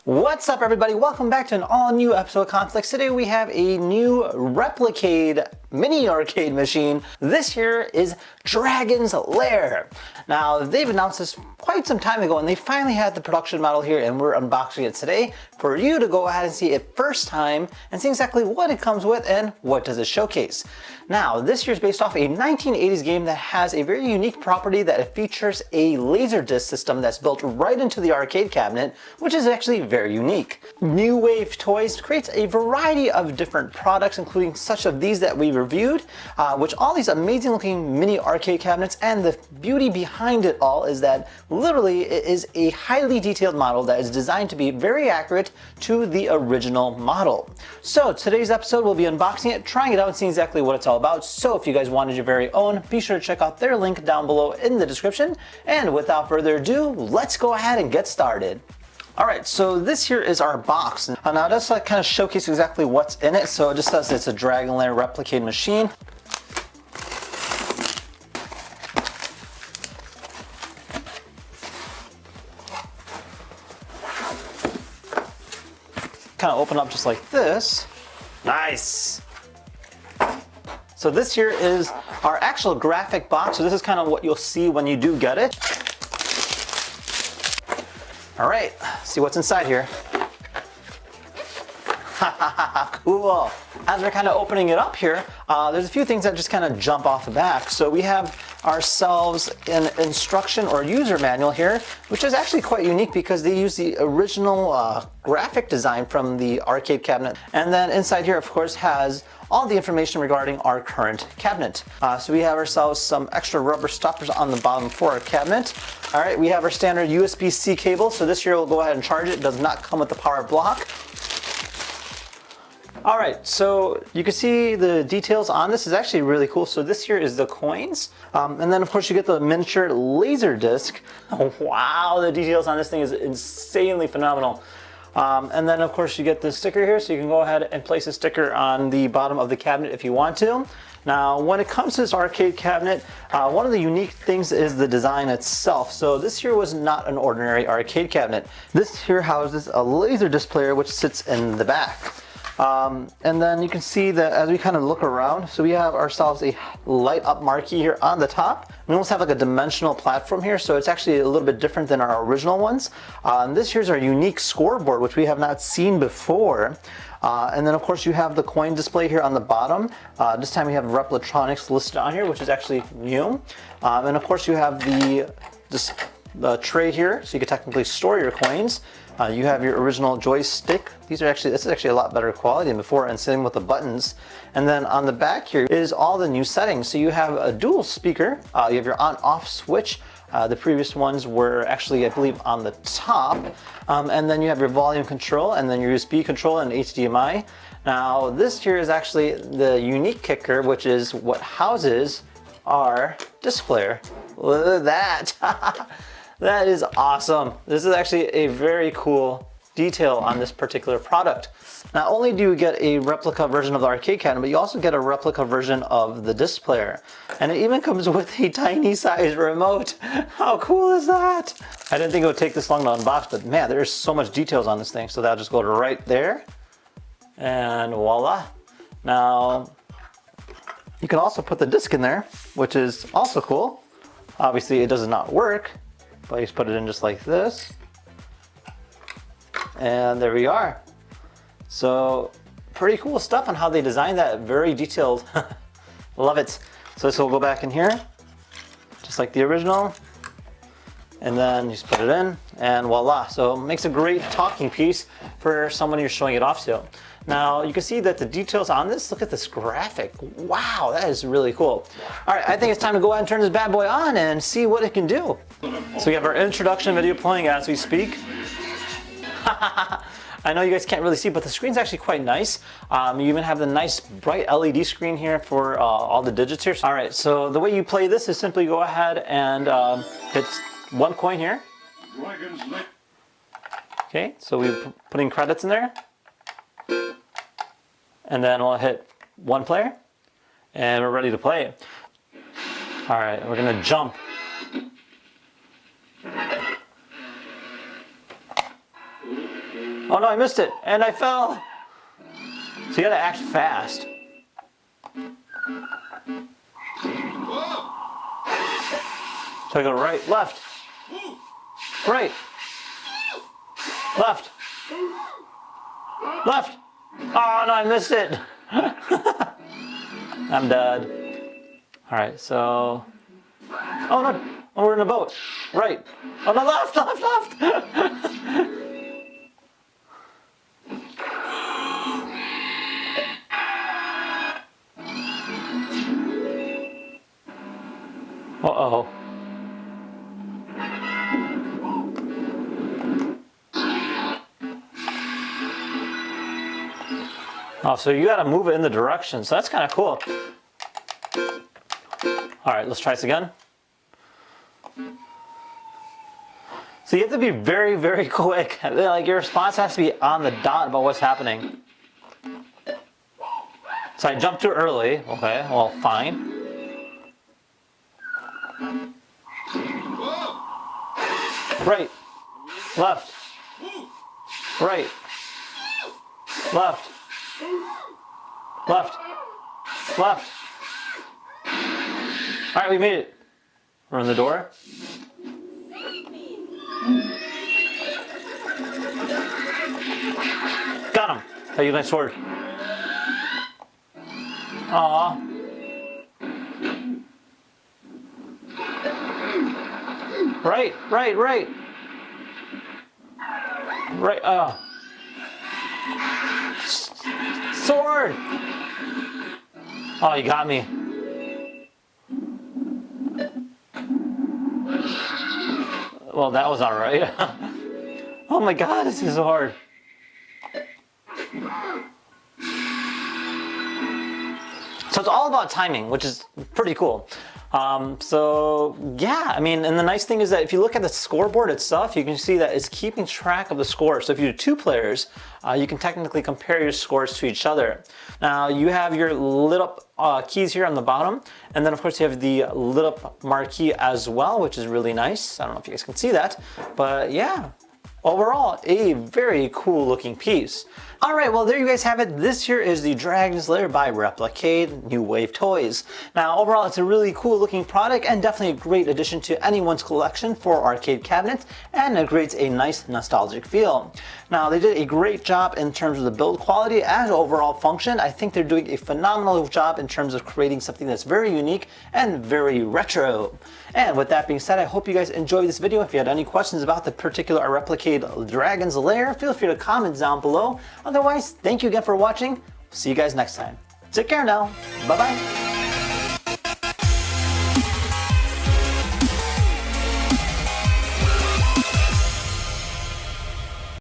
What's up, everybody? Welcome back to an all-new episode of Conflicts. Today we have a new Replicade mini arcade machine. This here is Dragon's Lair. Now, they've announced this quite some time ago, and they finally had the production model here, and we're unboxing it today for you to go ahead and see it first time and see exactly what it comes with and what does it showcase. Now, this here is based off a 1980s game that has a very unique property that it features a Laserdisc system that's built right into the arcade cabinet, which is actually very unique. New Wave Toys creates a variety of different products, including such of these that we reviewed, which all these amazing looking mini arcade cabinets, and the beauty behind it all is that literally it is a highly detailed model that is designed to be very accurate to the original model. So today's episode we'll be unboxing it, trying it out, and seeing exactly what it's all about. So if you guys wanted your very own, be sure to check out their link down below in the description. And without further ado, let's go ahead and get started. Alright, so this here is our box. Now it does kind of showcase exactly what's in it. So it just says it's a Dragon Lair Replicade machine. Kind of open up just like this. Nice! So this here is our actual graphic box. So this is kind of what you'll see when you do get it. All right, see what's inside here. Cool. As we're kind of opening it up here, there's a few things that just kind of jump off the back. So we have ourselves an instruction or user manual here, which is actually quite unique because they use the original graphic design from the arcade cabinet. And then inside here, of course, has all the information regarding our current cabinet. So we have ourselves some extra rubber stoppers on the bottom for our cabinet. All right, we have our standard USB-C cable. So this here will go ahead and charge it. It does not come with the power block. All right, so you can see the details on this is actually really cool. So this here is the coins. And then of course you get the miniature laser disc. Oh, wow, the details on this thing is insanely phenomenal. And then of course you get the sticker here, so you can go ahead and place a sticker on the bottom of the cabinet if you want to. Now, when it comes to this arcade cabinet, one of the unique things is the design itself. So this here was not an ordinary arcade cabinet. This here houses a laser disc player which sits in the back. And then you can see that as we kind of look around, so we have ourselves a light up marquee here on the top. We almost have like a dimensional platform here, so it's actually a little bit different than our original ones. And this here's our unique scoreboard, which we have not seen before. And then of course you have the coin display here on the bottom. This time we have Replitronics listed on here, which is actually new. And of course you have the tray here, so you can technically store your coins. You have your original joystick. This is actually a lot better quality than before, and same with the buttons. And then on the back here is all the new settings. So you have a dual speaker, you have your on-off switch. The previous ones were actually, I believe, on the top. And then you have your volume control, and then your USB control and HDMI. Now this here is actually the unique kicker, which is what houses our disc player. Look at that. That is awesome. This is actually a very cool detail on this particular product. Not only do you get a replica version of the arcade cabinet, but you also get a replica version of the disc player. And it even comes with a tiny size remote. How cool is that? I didn't think it would take this long to unbox, but man, there's so much details on this thing. So that'll just go to right there. And voila. Now, you can also put the disc in there, which is also cool. Obviously, it does not work. But you just put it in just like this. And there we are. So pretty cool stuff on how they designed that, very detailed. Love it. So this will go back in here, just like the original. And then you just put it in and voila. So it makes a great talking piece for someone you're showing it off to. Now you can see that the details on this, look at this graphic. Wow, that is really cool. All right, I think it's time to go ahead and turn this bad boy on and see what it can do. So we have our introduction video playing as we speak. I know you guys can't really see, but the screen's actually quite nice. You even have the nice bright LED screen here for all the digits here. All right, so the way you play this is simply go ahead and hit one coin here. Okay, so we put in credits in there. And then we'll hit one player. And we're ready to play. All right, we're gonna jump. Oh no, I missed it, and I fell. So you gotta act fast. So I go right, left, right, left, left. Oh no, I missed it. I'm dead. All right, so. Oh no, oh, we're in a boat. Right. Oh no, left, left, left. Uh-oh. Oh, so you gotta move it in the direction, so that's kind of cool. All right, let's try this again. So you have to be very, very quick. Like your response has to be on the dot about what's happening. So I jumped too early. Okay, well, fine. Right, left, right, left, left, left. All right, we made it. We're in the door. Got him. Hey, you nice sword. Aw. Right, right, right. Right, sword! Oh, you got me. Well, that was alright. Oh my god, this is so hard. So it's all about timing, which is pretty cool. So yeah, I mean, and the nice thing is that if you look at the scoreboard itself, you can see that it's keeping track of the score. So if you do two players, you can technically compare your scores to each other. Now you have your lit up keys here on the bottom, and then of course you have the lit up marquee as well, which is really nice. I don't know if you guys can see that, but yeah. Overall, a very cool looking piece. All right, well there you guys have it. This here is the Dragon's Lair by Replicade New Wave Toys. Now overall, it's a really cool looking product and definitely a great addition to anyone's collection for arcade cabinets, and it creates a nice nostalgic feel. Now they did a great job in terms of the build quality and overall function. I think they're doing a phenomenal job in terms of creating something that's very unique and very retro. And with that being said, I hope you guys enjoyed this video. If you had any questions about the particular Replicade Dragon's Lair, feel free to comment down below. Otherwise, thank you again for watching. See you guys next time. Take care now. Bye-bye.